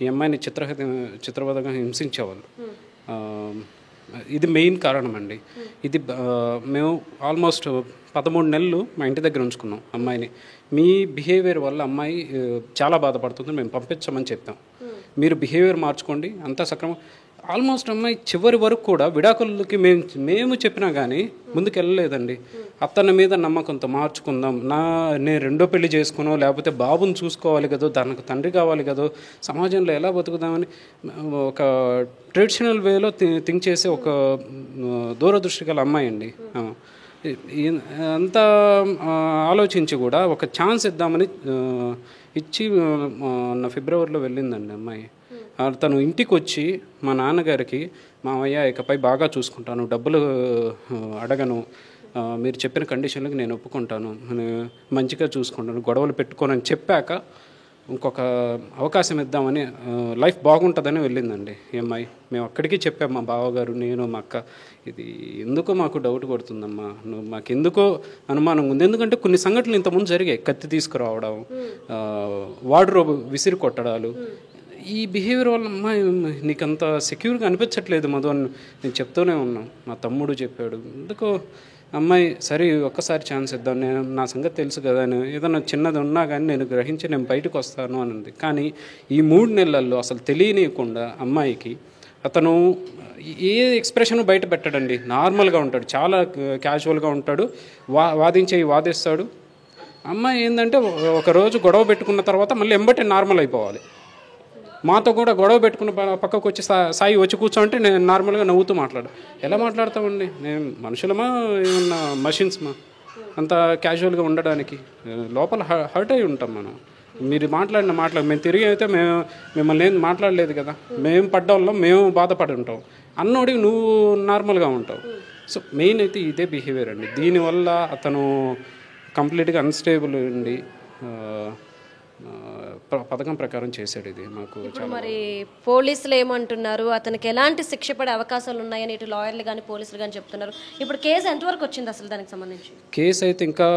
ఈ అమ్మాయిని చిత్రవదగా హింసించేవాళ్ళు. ఇది మెయిన్ కారణం అండి. ఇది మేము ఆల్మోస్ట్ 13 నెలలు మా ఇంటి దగ్గర ఉంచుకున్నాం అమ్మాయిని. మీ బిహేవియర్ వల్ల అమ్మాయి చాలా బాధపడుతుంది, మేము పంపించమని చెప్పాం. మీరు బిహేవియర్ మార్చుకోండి, అంతా సక్రమం. ఆల్మోస్ట్ అమ్మాయి చివరి వరకు కూడా విడాకులకి మేము చెప్పినా కానీ ముందుకు వెళ్ళలేదండి. అతని మీద నమ్మకంతో మార్చుకుందాం, నేను 2వ పెళ్లి చేసుకున్నాం, లేకపోతే బాబుని చూసుకోవాలి కదా, దానికి తండ్రి కావాలి కదా, సమాజంలో ఎలా బతుకుదామని ఒక ట్రెడిషనల్ వేలో థింక్ చేసే ఒక దూరదృష్టి గల అమ్మాయి అండి. అంతా ఆలోచించి కూడా ఒక ఛాన్స్ ఇద్దామని ఇచ్చి ఫిబ్రవరిలో వెళ్ళిందండి అమ్మాయి. తను ఇంటికి వచ్చి మా నాన్నగారికి, మామయ్య ఇకపై బాగా చూసుకుంటాను, డబ్బులు అడగను, మీరు చెప్పిన కండిషన్లకు నేను ఒప్పుకుంటాను, మంచిగా చూసుకుంటాను, గొడవలు పెట్టుకోనని చెప్పాక ఇంకొక అవకాశం ఇద్దామని, లైఫ్ బాగుంటుందని వెళ్ళిందండి ఈ అమ్మాయి. మేము అక్కడికి చెప్పాం, మా బావగారు, నేను, మా అక్క, ఇది ఎందుకో మాకు డౌట్ కొడుతుందమ్మా, మాకు ఎందుకో అనుమానం ఉంది. ఎందుకంటే కొన్ని సంఘటనలు ఇంతకుముందు జరిగాయి. కత్తి తీసుకురావడం, వార్డ్రోబ్ విసిరి కొట్టడాలు. ఈ బిహేవియర్ వల్ల అమ్మాయి నీకంత సెక్యూర్గా అనిపించట్లేదు మధు అని నేను చెప్తూనే ఉన్నాను. మా తమ్ముడు చెప్పాడు. ఎందుకో అమ్మాయి సరే ఒక్కసారి ఛాన్స్ ఇద్దాం, నేను నా సంగతి తెలుసు కదా, ఏదైనా చిన్నది ఉన్నా కానీ నేను గ్రహించి నేను బయటకు వస్తాను అని ఉంది. కానీ ఈ 3 నెలల్లో అసలు తెలియనియకుండా అమ్మాయికి అతను ఏ ఎక్స్ప్రెషన్ బయట పెట్టడండి. నార్మల్గా ఉంటాడు, చాలా క్యాజువల్గా ఉంటాడు, వాదిస్తాడు. అమ్మాయి ఏంటంటే ఒకరోజు గొడవ పెట్టుకున్న తర్వాత మళ్ళీ ఎంబటే నార్మల్ అయిపోవాలి. మాతో కూడా గొడవ పెట్టుకున్న పక్కకు వచ్చి సాయి వచ్చి కూర్చోంటే నేను నార్మల్గా నవ్వుతూ మాట్లాడు. ఎలా మాట్లాడతామండి? నేను మనుషులమా ఏమన్నా మషిన్స్మా అంత క్యాజువల్గా ఉండడానికి? లోపల హర్ట్ అయి ఉంటాం మనం. మీరు మేము తిరిగి అయితే మిమ్మల్ని ఏం మాట్లాడలేదు కదా, మేము పడ్డవాళ్ళం, మేము బాధపడి ఉంటాం. అన్నోడికి నువ్వు నార్మల్గా ఉంటావు. సో మెయిన్ అయితే ఇదే బిహేవియర్ అండి. దీనివల్ల అతను కంప్లీట్గా అన్స్టేబుల్ అండి. పథకం ప్రకారం చేశాడు. ఇది మాకు
మరి పోలీసులు ఏమంటున్నారు? అతనికి ఎలాంటి శిక్ష పడే అవకాశాలు ఉన్నాయని ఇటు లాయర్లు కానీ పోలీసులు కానీ చెప్తున్నారు. ఇప్పుడు కేసు ఎంతవరకు వచ్చింది అసలు దానికి సంబంధించి?
కేసు అయితే ఇంకా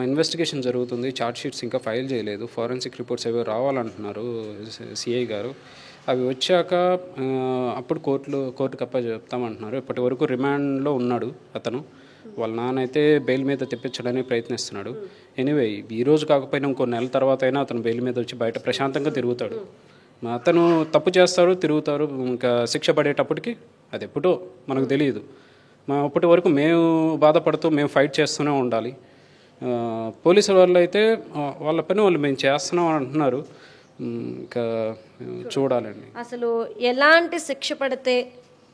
ఇన్వెస్టిగేషన్ జరుగుతుంది. ఛార్జ్ షీట్స్ ఇంకా ఫైల్ చేయలేదు. ఫోరెన్సిక్ రిపోర్ట్స్ ఏవో రావాలంటున్నారు సిఐ గారు. అవి వచ్చాక అప్పుడు కోర్టుకు చెప్తామంటున్నారు. ఇప్పటి వరకు రిమాండ్లో ఉన్నాడు అతను. వాళ్ళ నాన్న అయితే బెయిల్ మీద తెప్పించడానికి ప్రయత్నిస్తున్నాడు. ఎనీవే ఈరోజు కాకపోయినా ఇంకో నెల తర్వాత అయినా అతను బెయిల్ మీద వచ్చి బయట ప్రశాంతంగా తిరుగుతాడు. అతను తప్పు చేస్తారు, తిరుగుతారు. ఇంకా శిక్ష పడేటప్పటికి అది ఎప్పుడో మనకు తెలియదు. అప్పటి వరకు మేము బాధపడుతూ మేము ఫైట్ చేస్తూనే ఉండాలి. పోలీసుల వాళ్ళు అయితే వాళ్ళ పని వాళ్ళు మేము చేస్తున్నాం అంటున్నారు. ఇంకా చూడాలండి.
అసలు ఎలాంటి శిక్ష పడితే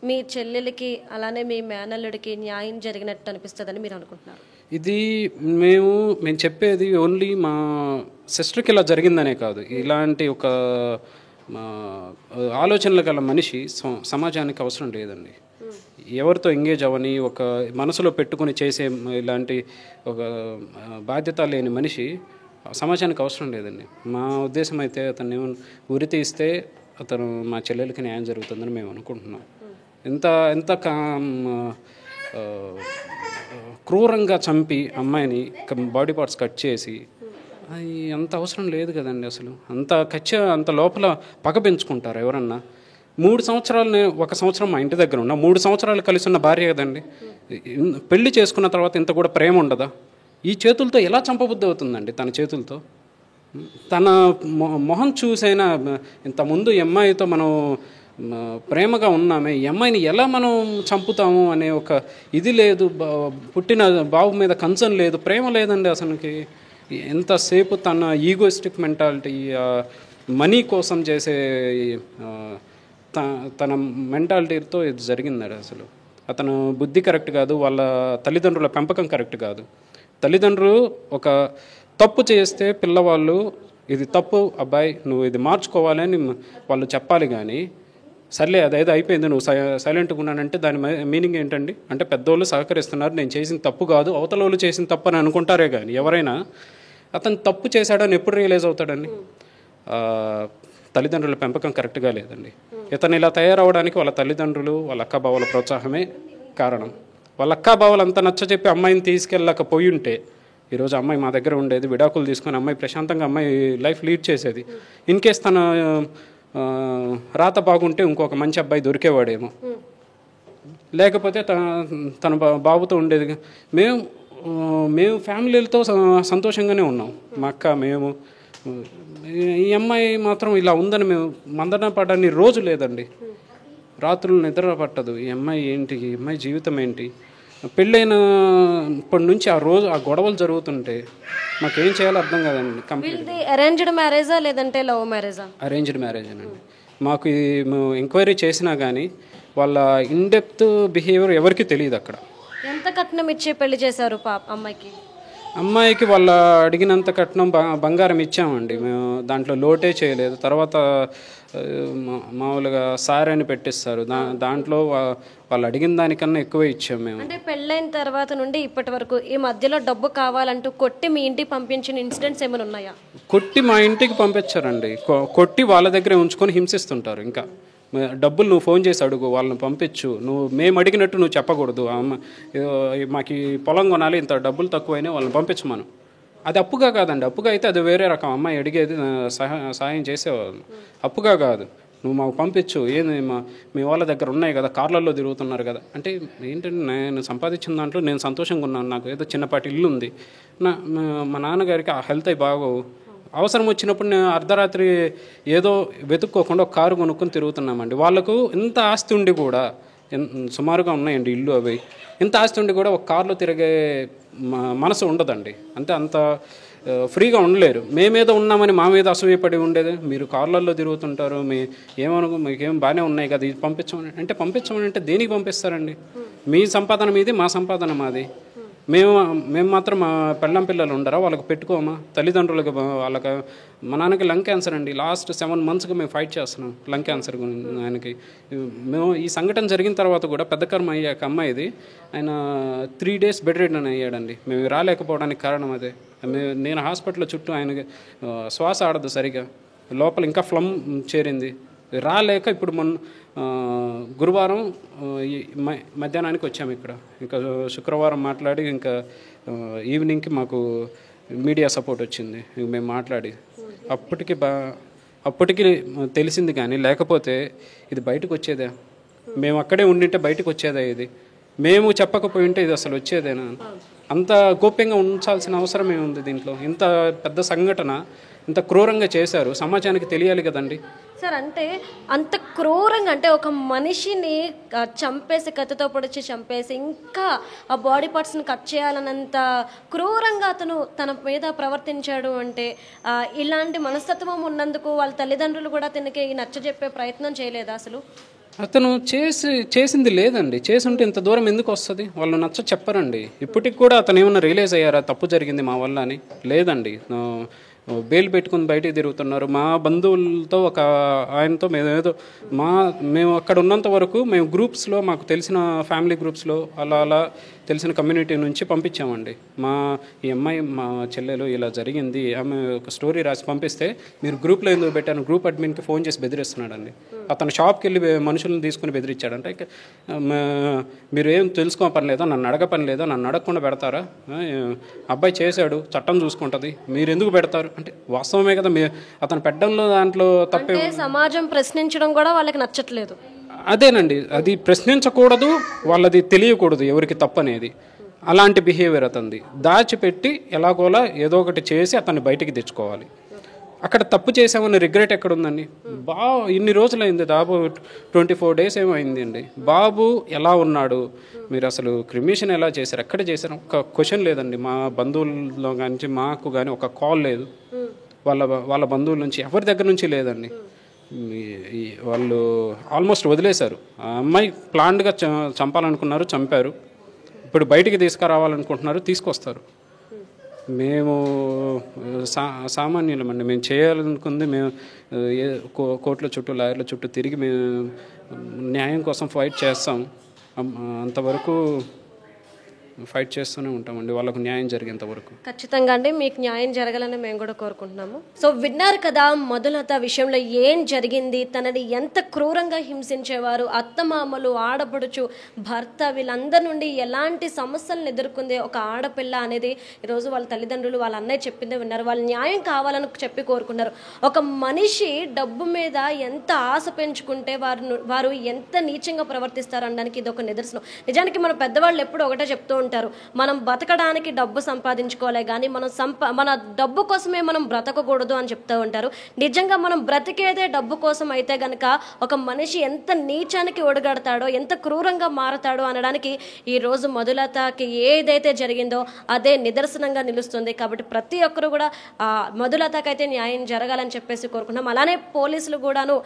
మీ చెల్లెలకి అలానే మీ మేనల్లుడికి న్యాయం జరిగినట్టు అనిపిస్తుందని మీరు అనుకుంటున్నారు?
ఇది మేము చెప్పేది ఓన్లీ మా సిస్టర్కి ఇలా జరిగిందనే కాదు. ఇలాంటి ఒక ఆలోచనలు గల మనిషి సమాజానికి అవసరం లేదండి. ఎవరితో ఎంగేజ్ అవ్వని, ఒక మనసులో పెట్టుకుని చేసే ఇలాంటి ఒక బాధ్యత లేని మనిషి సమాజానికి అవసరం లేదండి. మా ఉద్దేశం అయితే అతన్ని ఉరి తీస్తే అతను మా చెల్లెలకి న్యాయం జరుగుతుందని మేము అనుకుంటున్నాం. ఎంత క్రూరంగా చంపి అమ్మాయిని బాడీ పార్ట్స్ కట్ చేసి అది అంత అవసరం లేదు కదండి. అసలు అంత లోపల పగ పెంచుకుంటారు ఎవరన్నా. 3 సంవత్సరాలు 1 సంవత్సరం మా ఇంటి దగ్గర ఉన్నా, 3 సంవత్సరాలు కలిసి ఉన్న భార్య కదండి. పెళ్లి చేసుకున్న తర్వాత ఇంత కూడా ప్రేమ ఉండదా? ఈ చేతులతో ఎలా చంపబుద్ధి అవుతుందండి? తన చేతులతో తన మొహం చూసైనా ఇంతకుముందు ఈ అమ్మాయితో మనం ప్రేమగా ఉన్నామే, ఈ అమ్మాయిని ఎలా మనం చంపుతాము అనే ఒక ఇది లేదు. పుట్టిన బాబు మీద కన్సర్న్ లేదు, ప్రేమ లేదండి అసలుకి. ఎంతసేపు తన ఈగోయిస్టిక్ మెంటాలిటీ, మనీ కోసం చేసే తన మెంటాలిటీతో ఇది జరిగిందండి. అసలు అతను బుద్ధి కరెక్ట్ కాదు, వాళ్ళ తల్లిదండ్రుల పెంపకం కరెక్ట్ కాదు. తల్లిదండ్రులు ఒక తప్పు చేస్తే పిల్లవాళ్ళు ఇది తప్పు అబ్బాయి నువ్వు ఇది మార్చుకోవాలని వాళ్ళు చెప్పాలి. కానీ సర్లే అదేదో అయిపోయింది నువ్వు సైలెంట్గా ఉన్నానంటే దాని మీనింగ్ ఏంటండి? అంటే పెద్దోళ్ళు సహకరిస్తున్నారు, నేను చేసిన తప్పు కాదు అవతల వాళ్ళు చేసిన తప్పు అని అనుకుంటారే. కానీ ఎవరైనా అతను తప్పు చేశాడని ఎప్పుడు రియలైజ్ అవుతాడండి? తల్లిదండ్రుల పెంపకం కరెక్ట్గా లేదండి. ఇతను ఇలా తయారవడానికి వాళ్ళ తల్లిదండ్రులు, వాళ్ళ అక్కాబావుల ప్రోత్సాహమే కారణం. వాళ్ళ అక్కాబావులు అంతా నచ్చచెప్పి అమ్మాయిని తీసుకెళ్ళకపోయి ఉంటే ఈరోజు అమ్మాయి మా దగ్గర ఉండేది. విడాకులు తీసుకొని అమ్మాయి ప్రశాంతంగా అమ్మాయి లైఫ్ లీడ్ చేసేది. ఇన్ కేస్ తన రాత బాగుంటే ఇంకొక మంచి అబ్బాయి దొరికేవాడేమో, లేకపోతే తన బాబుతో ఉండేది. మేము ఫ్యామిలీలతో సంతోషంగానే ఉన్నాం. మా అక్క, మేము. ఈ అమ్మాయి మాత్రం ఇలా ఉందని మేము మందన పడని రోజు లేదండి. రాత్రులు నిద్ర పట్టదు. ఈ అమ్మాయి ఏంటి, ఈ అమ్మాయి జీవితం ఏంటి? పెళ్ళైనప్పటి నుంచి ఆ రోజు ఆ గొడవలు జరుగుతుంటే మాకేం చేయాలో అర్థం కాదండి.
కంప్లీట్లీ అరేంజ్డ్ మ్యారేజా లేదంటే లవ్ మ్యారేజా?
అరేంజ్డ్ మ్యారేజేనండి. మాకు మేము ఎంక్వైరీ చేసినా కానీ వాళ్ళ ఇన్డెప్త్ బిహేవియర్ ఎవరికి తెలియదు. అక్కడ
ఎంత కట్నం ఇచ్చి పెళ్లి చేశారు అమ్మాయికి?
అమ్మాయికి వాళ్ళ అడిగినంత కట్నం బంగారం ఇచ్చామండి. మేము దాంట్లో లోటే చేయలేదు. తర్వాత మామూలుగా సారీ అని పెట్టిస్తారు, దాంట్లో వాళ్ళు అడిగిన దానికన్నా ఎక్కువే ఇచ్చాం మేము.
అంటే పెళ్ళైన తర్వాత నుండి ఇప్పటి వరకు ఈ మధ్యలో డబ్బు కావాలంటూ కొట్టి మీ ఇంటికి పంపించిన ఇన్సిడెంట్స్ ఏమైనా ఉన్నాయా?
కొట్టి మా ఇంటికి పంపించారండి. కొట్టి వాళ్ళ దగ్గరే ఉంచుకొని హింసిస్తుంటారు. ఇంకా డబ్బులు నువ్వు ఫోన్ చేసి అడుగు, వాళ్ళని పంపించు, మేము అడిగినట్టు నువ్వు చెప్పకూడదు. మాకు పొలం కొనాలి, ఇంత డబ్బులు తక్కువైనా వాళ్ళని పంపించమను. అది అప్పుగా కాదండి. అప్పుగా అయితే అది వేరే రకం. అమ్మాయి అడిగేది సహాయం చేసేవాళ్ళు. అప్పుగా కాదు, నువ్వు మాకు పంపించు. ఏంది మీ వాళ్ళ దగ్గర ఉన్నాయి కదా, కార్లలో తిరుగుతున్నారు కదా. అంటే ఏంటంటే నేను సంపాదించిన దాంట్లో నేను సంతోషంగా ఉన్నాను. నాకు ఏదో చిన్నపాటి ఇల్లు ఉంది. మా నాన్నగారికి ఆ హెల్త్ అయి బాగోవు. అవసరం వచ్చినప్పుడు నేను అర్ధరాత్రి ఏదో వెతుక్కోకుండా ఒక కారు కొనుక్కొని తిరుగుతున్నామండి. వాళ్ళకు ఇంత ఆస్తి ఉండి కూడా, సుమారుగా ఉన్నాయండి ఇల్లు అవి, ఇంత ఆస్తి ఉండి కూడా ఒక కారులో తిరిగే మనసు ఉండదండి. అంత ఫ్రీగా ఉండలేరు. మేమేదో ఉన్నామని మా మీద అసూయపడి ఉండేది. మీరు కార్లలో తిరుగుతుంటారు, మీకేం బాగానే ఉన్నాయి కదా, ఇది పంపించమని అంటే పంపించమని అంటే దేనికి పంపిస్తారండి? మీ సంపాదన మీది, మా సంపాదన మాది. మేము మాత్రం మా పెళ్ళం పిల్లలు ఉండరా, వాళ్ళకి పెట్టుకోమా? తల్లిదండ్రులకు వాళ్ళకి మా నాన్నకి లంగ్ క్యాన్సర్ అండి. లాస్ట్ 7 monthsగా మేము ఫైట్ చేస్తున్నాం లంగ్ క్యాన్సర్ గురించి. ఆయనకి మేము ఈ సంఘటన జరిగిన తర్వాత కూడా పెద్ద కర్మ అయ్యాక అమ్మాయిది ఆయన 3 days బెడ్ రిడన్ అయ్యాడండి. మేము రాలేకపోవడానికి కారణం అదే. నేను హాస్పిటల్ చుట్టూ ఆయనకి శ్వాస ఆడదు సరిగా, లోపల ఇంకా ఫ్లమ్ చేరింది, రాలేక ఇప్పుడు గురువారం మధ్యాహ్నానికి వచ్చాము ఇక్కడ. ఇంకా శుక్రవారం మాట్లాడి ఇంకా ఈవినింగ్కి మాకు మీడియా సపోర్ట్ వచ్చింది. మేము మాట్లాడి అప్పటికి తెలిసింది. కానీ లేకపోతే ఇది బయటకు వచ్చేదా? మేము అక్కడే ఉండింటే బయటకు వచ్చేదా? ఇది మేము చెప్పకపోయి ఉంటే ఇది అసలు వచ్చేదేనా? అంత గోప్యంగా ఉంచాల్సిన అవసరం ఏముంది దీంట్లో? ఇంత పెద్ద సంఘటన ఇంత క్రూరంగా చేశారు, సమాజానికి తెలియాలి కదండి.
సార్ అంటే అంత క్రూరంగా, అంటే ఒక మనిషిని చంపేసి, కత్తితో పొడిచి చంపేసి ఇంకా ఆ బాడీ పార్ట్స్ని కట్ చేయాలన్నంత క్రూరంగా అతను తన మీద ప్రవర్తించాడు అంటే ఇలాంటి మనస్తత్వం ఉన్నందుకు వాళ్ళ తల్లిదండ్రులు కూడా తనకి నచ్చజెప్పే ప్రయత్నం చేయలేదా అసలు?
అతను చేసింది లేదండి. చేసుంటే ఇంత దూరం ఎందుకు వస్తుంది? వాళ్ళు నచ్చ చెప్పరండి. ఇప్పటికి కూడా అతను ఏమన్నా రియలైజ్ అయ్యారా తప్పు జరిగింది మా వల్ల అని? లేదండి. బెయిల్ పెట్టుకుని బయటికి తిరుగుతున్నారు. మా బంధువులతో ఒక ఆయనతో మేము అక్కడ ఉన్నంత వరకు మేము గ్రూప్స్లో, మాకు తెలిసిన ఫ్యామిలీ గ్రూప్స్లో అలా తెలిసిన కమ్యూనిటీ నుంచి పంపించామండి. ఈ అమ్మాయి మా చెల్లెలు ఇలా జరిగింది, ఆమె ఒక స్టోరీ రాసి పంపిస్తే మీరు గ్రూప్లో ఎందుకు పెట్టాను, గ్రూప్ అడ్మిన్కి ఫోన్ చేసి బెదిరిస్తున్నాడండి. అతను షాప్కి వెళ్ళి మనుషులను తీసుకుని బెదిరించాడంటే మీరు ఏం తెలుసుకో పని లేదో, నన్ను అడగ పని లేదో, నన్ను అడగకుండా పెడతారా? అబ్బాయి చేశాడు, చట్టం చూసుకుంటుంది, మీరు ఎందుకు పెడతారు అంటే వాస్తవమే కదా. అతను పెట్టడంలో దాంట్లో తప్పే.
సమాజం ప్రశ్నించడం కూడా వాళ్ళకి నచ్చట్లేదు.
అదేనండి, అది ప్రశ్నించకూడదు, వాళ్ళది తెలియకూడదు ఎవరికి తప్పనేది. అలాంటి బిహేవియర్ అతనిది. దాచిపెట్టి ఎలాగోలా ఏదో ఒకటి చేసి అతన్ని బయటికి తెచ్చుకోవాలి. అక్కడ తప్పు చేసామని రిగ్రెట్ ఎక్కడ ఉందండి? ఇన్ని రోజులైంది, దాదాపు 24 days ఏమో అయిందండి. బాబు ఎలా ఉన్నాడు, మీరు అసలు క్రిమిషన్ ఎలా చేశారు, ఎక్కడ చేశారు, ఒక క్వశ్చన్ లేదండి. మా బంధువుల్లో కానీ మాకు కానీ ఒక కాల్ లేదు. వాళ్ళ బంధువుల నుంచి ఎవరి దగ్గర నుంచి లేదండి. వాళ్ళు ఆల్మోస్ట్ వదిలేశారు. ఆ అమ్మాయి ప్లాన్డ్గా చంపాలనుకున్నారు, చంపారు. ఇప్పుడు బయటికి తీసుకురావాలనుకుంటున్నారు, తీసుకొస్తారు. మేము సామాన్యులమండి. మేము చేయాలనుకుంది మేము కోర్టుల చుట్టూ, లాయర్ల చుట్టూ తిరిగి మేము న్యాయం కోసం ఫైట్ చేస్తాం. అంతవరకు ఫైట్ చేస్తూనే ఉంటామండి, వాళ్ళకు న్యాయం జరిగేంత వరకు.
ఖచ్చితంగా అండి, మీకు న్యాయం జరగాలని మేము కూడా కోరుకుంటున్నాము. సో విన్నారు కదా మధులత విషయంలో ఏం జరిగింది, తనని ఎంత క్రూరంగా హింసించేవారు, అత్తమామలు, ఆడపడుచు, భర్త, వీళ్ళందరి నుండి ఎలాంటి సమస్యలను ఎదుర్కొంది ఒక ఆడపిల్ల అనేది ఈరోజు వాళ్ళ తల్లిదండ్రులు, వాళ్ళ అన్నయ్య చెప్పిందే విన్నారు. వాళ్ళు న్యాయం కావాలని చెప్పి కోరుకున్నారు. ఒక మనిషి డబ్బు మీద ఎంత ఆశ పెంచుకుంటే వారు ఎంత నీచంగా ప్రవర్తిస్తారు అనడానికి ఇది ఒక నిదర్శనం. నిజానికి మన పెద్దవాళ్ళు ఎప్పుడు ఒకటే చెప్తూ ఉంటారు, మనం బతకడానికి డబ్బు సంపాదించుకోలే కానీ మన డబ్బు కోసమే మనం బ్రతకకూడదు అని చెప్తూ ఉంటారు. నిజంగా మనం బ్రతికేదే డబ్బు కోసం అయితే గనక ఒక మనిషి ఎంత నీచానికి ఒడిగడతాడో, ఎంత క్రూరంగా మారతాడో అనడానికి ఈ రోజు మధులతకి ఏదైతే జరిగిందో అదే నిదర్శనంగా నిలుస్తుంది. కాబట్టి ప్రతి ఒక్కరు కూడా మధులతకైతే న్యాయం జరగాలని చెప్పేసి కోరుకున్నాం. అలానే పోలీసులు కూడాను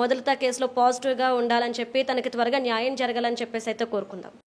మధులత కేసులో పాజిటివ్గా ఉండాలని చెప్పి తనకి త్వరగా న్యాయం జరగాలని చెప్పేసి అయితే కోరుకుందాం.